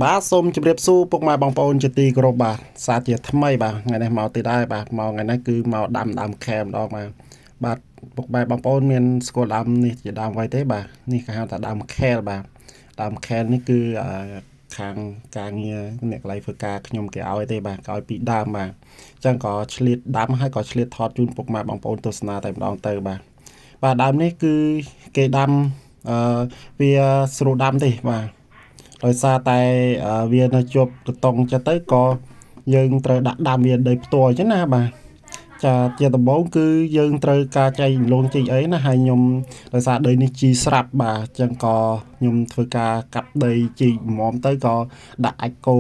បាទសូមជម្រាបសួរពុកម៉ែបងប្អូនជាទីគោរពបាទសាជាថ្មីបាទថ្ងៃនេះមកទៀតហើយបាទមកថ្ងៃនេះគឺមកដាំខែម្ដងបាទពុកម៉ែបងប្អូនមានស្គាល់ដើមនេះជាដើមអ្វីទេបាទនេះគេហៅថាដើមខែលបាទដើមខែលនេះគឺខាងការងារអ្នកកន្លែងធ្វើការខ្ញុំគេឲ្យទេបាទគេឲ្យពីដើមបាទអញ្ចឹងក៏ឆ្លៀតដាំហើយក៏ឆ្លៀតថតជូនពុកម៉ែបងប្អូនទស្សនាតែម្ដងទៅបាទដើមនេះគឺគេដាំអឺវាស្រួលដាំទេបាទដោយសារតែវានៅជាប់កតុងចិត្តទៅក៏យើងត្រូវដាក់ដាំវាដីផ្ទាល់អញ្ចឹងណាបាទចាជាដំបូងគឺយើងត្រូវការចែកលងជីកអីណាហើយខ្ញុំដោយសារដីនេះជីស្រាប់បាទអញ្ចឹងក៏ខ្ញុំធ្វើការកាប់ដីជីកមុំទៅក៏ដាក់អាចគោ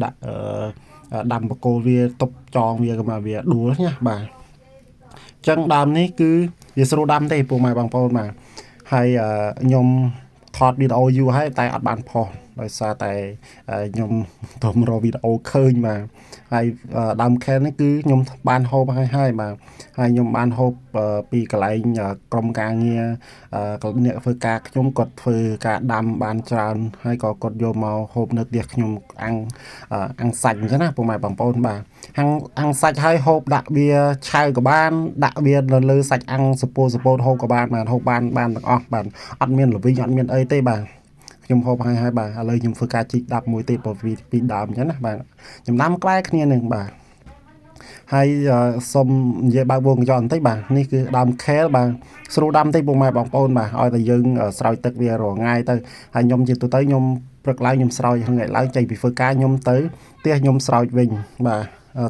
ដាក់ដាំបកគោវាតុបចងវាមកវាដួលណាបាទអញ្ចឹងដើមនេះគឺវាស្រួលដាំទេពុកម៉ែបងប្អូនបាទហើយខ្ញុំថតវីដេអូយូរហើយតែអត់បានផុសដោយសារតែខ្ញុំទៅរកវីដេអូឃើញបាទហើយដើមខែនេះគឺខ្ញុំបានហូបហើយបាទហើយខ្ញុំបានហូបពីកន្លែងក្រុមការងារអ្នកធ្វើការខ្ញុំគាត់ធ្វើការដាំបានច្រើនហើយក៏គាត់យកមកហូបនៅផ្ទះខ្ញុំអាំងសាច់អញ្ចឹងណាពុកម៉ែបងប្អូនបាទអាំងសាច់ហើយហូបដាក់វាឆៅក៏បានដាក់វានៅលើសាច់អាំងសពោតហូបក៏បានហូបបានទាំងអស់បាទអត់មានល្វីងអត់មានអីទេបាទខ្ញុំហូបហើយបាទឥឡូវខ្ញុំធ្វើការជីកដាប់មួយទៀតពីដើមអញ្ចឹងណាបាទចំណាំក្បែរគ្នានឹងបាទហើយសុំនិយាយបើកវងកញ្ចក់បន្តិចបាទនេះគឺដើមខេលបាទស្រួលដាំតិចពុកម៉ែបងប្អូនបាទឲ្យតែយើងស្រោចទឹកវារាល់ថ្ងៃទៅហើយខ្ញុំជាទូទៅខ្ញុំព្រឹកឡើងខ្ញុំស្រោចថ្ងៃឡើងចេញពីធ្វើការខ្ញុំទៅផ្ទះខ្ញុំស្រោចវិញបាទ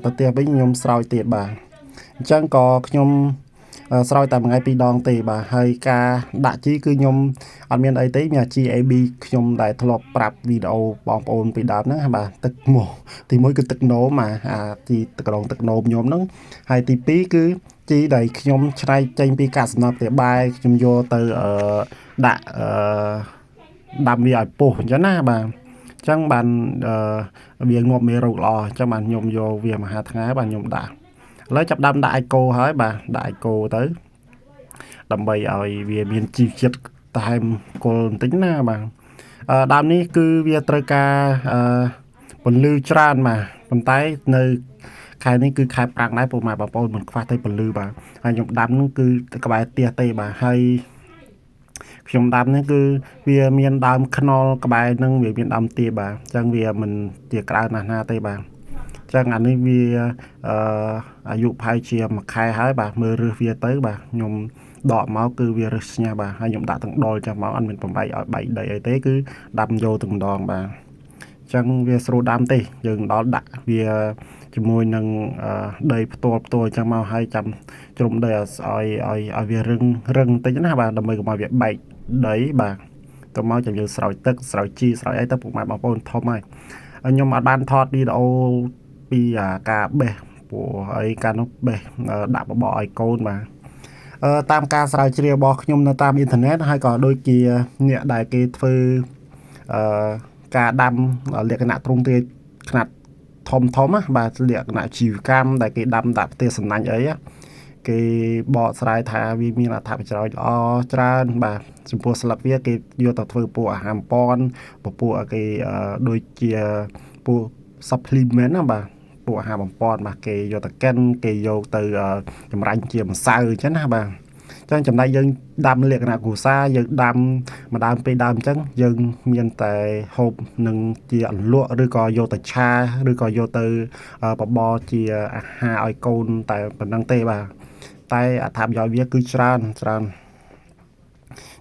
ទៅផ្ទះវិញខ្ញុំស្រោចទៀតបាទអញ្ចឹងក៏ខ្ញុំស្រោចតែមួយថ្ងៃពីរដងទេបាទហើយការដាក់ជីគឺខ្ញុំអត់មានអីទេមាន GAB ខ្ញុំដែលធ្លាប់ប្រាប់វីដេអូបងប្អូនពីដើមហ្នឹងបាទទឹកមកទី1គឺទឹកនោមទីក្រងទឹកនោមខ្ញុំហ្នឹងហើយទី2គឺជីដែលខ្ញុំឆ្នៃចេញពីកាកសំណល់ផ្ទះបាយខ្ញុំយកទៅដាក់ដាំវាឲ្យពុះអញ្ចឹងណាបាទអញ្ចឹងបានវាងាប់មេរោគល្អអញ្ចឹងបានខ្ញុំយកវាមហាថ្ងៃបាទខ្ញុំដាក់ឥឡូវចាប់ដាំដាក់អាចគោហើយបាទដាក់អាចគោទៅដើម្បីឲ្យវាមានជីវជាតិតែមគល់បន្តិចណាបាទដើមនេះគឺវាត្រូវការពន្លឺច្រើនបាទប៉ុន្តែនៅខែនេះគឺខែប្រាំងដែរពុកម៉ែបងប្អូនមិនខ្វះតែពន្លឺបាទហើយខ្ញុំដាំនោះគឺក្បែរផ្ទះទេបាទហើយខ្ញុំដាំនេះគឺវាមានដើមខ្នុរក្បែរនឹងវាមានដើមទាបាទអញ្ចឹងវាមិនជាក្តៅណាស់ណាទេបាទចឹងអានេះវាអាយុប្រហែលជាមួយខែហើយបាទមើលរឹសវាទៅបាទខ្ញុំដកមកគឺវារឹសស្ញាស់បាទហើយខ្ញុំដាក់ទាំងដុលចាំមកអត់មានបំបែកឲ្យបែកដីអីទេគឺដាំយកទាំងម្ដងបាទចឹងវាស្រួលដាំទេយើងដល់ដាក់វាជាមួយនឹងដីផ្ទាល់ចឹងមកហើយចាំជ្រុំដីឲ្យវារឹងបន្តិចណាបាទដើម្បីកុំឲ្យវាបែកដីបាទទៅមកចាំយើងស្រោចទឹកស្រោចជីស្រោចអីទៅពុកម៉ែបងប្អូនធំហើយខ្ញុំអត់បានថតវីដេអូពីការបេះព្រោះអីកាលនោះបេះដាក់បបរឲ្យកូនបាទតាមការស្រាវជ្រាវរបស់ខ្ញុំនៅតាមអ៊ីនធឺណិតហើយក៏ដូចជាអ្នកដែលគេធ្វើអឺការដាំលក្ខណៈទ្រង់ទ្រាយខ្នាតធំណាបាទលក្ខណៈជីវកម្មដែលគេដាំដាក់ផ្ទះសំណាញ់អីគេបកស្រាយថាវាមានអត្ថប្រយោជន៍ល្អច្រើនបាទចំពោះស្លឹកវាគេយកទៅធ្វើពួកអាហារបំពន់ពពួកគេដូចជាពួក supplement ណាបាទពួកអាហារបំពន់បាទគេយកទៅកិនគេយកទៅចម្រាញ់ជាម្សៅអញ្ចឹងណាបាទចឹងចំណែកយើងដាំលក្ខណៈគ្រួសារយើងដាំម្ដងពីរដើមអញ្ចឹងយើងមានតែហូបនឹងជាអន្លក់ឬក៏យកទៅឆាឬក៏យកទៅបបរជាអាហារឲ្យកូនតែប៉ុណ្្នឹងទេបាទតែអត្ថប្រយោជន៍វាគឺច្រើន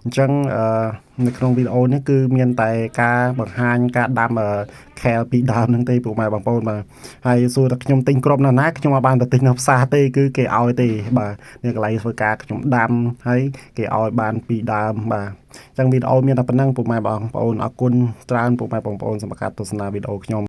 អញ្ចឹងនៅក្នុងវីដេអូនេះគឺមានតែការបង្ហាញការដាំខែលពីដើមហ្នឹងទេពុកម៉ែបងប្អូនបាទហើយសួរតែខ្ញុំទិញគ្រប់ណាខ្ញុំអត់បានទៅទិញនៅផ្សារទេគឺគេឲ្យទេបាទនេះកន្លែងធ្វើការខ្ញុំដាំហើយគេឲ្យបានពីដើមបាទអញ្ចឹងវីដេអូមានតែប៉ុណ្្នឹងពុកម៉ែបងប្អូនអរគុណច្រើនពុកម៉ែបងប្អូនសម្រាប់ការទស្សនាវីដេអូខ្ញុំ